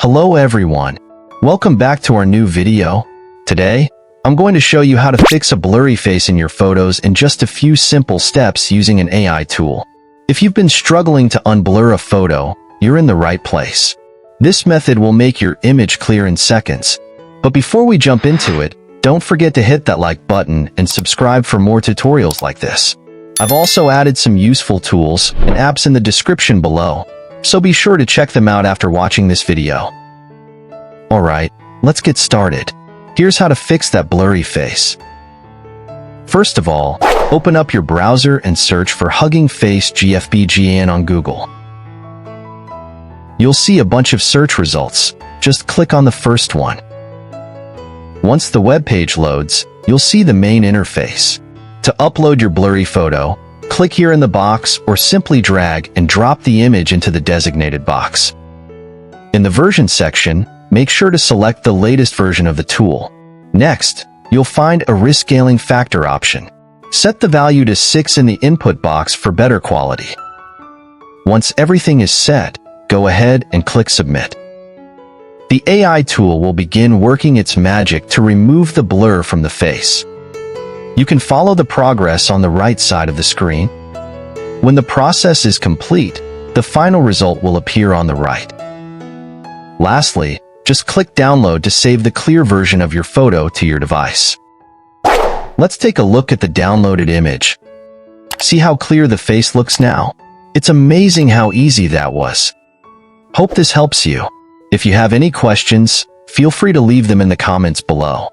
Hello everyone. Welcome back to our new video. Today, I'm going to show you how to fix a blurry face in your photos in just a few simple steps using an AI tool. If you've been struggling to unblur a photo, you're in the right place. This method will make your image clear in seconds. But before we jump into it, don't forget to hit that like button and subscribe for more tutorials like this. I've also added some useful tools and apps in the description below, so be sure to check them out after watching this video. Alright, let's get started. Here's how to fix that blurry face. First of all, open up your browser and search for Hugging Face GFBGN on Google. You'll see a bunch of search results. Just click on the first one. Once the web page loads, you'll see the main interface. To upload your blurry photo, click here in the box or simply drag and drop the image into the designated box. In the version section, make sure to select the latest version of the tool. Next, you'll find a rescaling factor option. Set the value to 6 in the input box for better quality. Once everything is set, go ahead and click Submit. The AI tool will begin working its magic to remove the blur from the face. You can follow the progress on the right side of the screen. When the process is complete, the final result will appear on the right. Lastly, just click Download to save the clear version of your photo to your device. Let's take a look at the downloaded image. See how clear the face looks now? It's amazing how easy that was. Hope this helps you. If you have any questions, feel free to leave them in the comments below.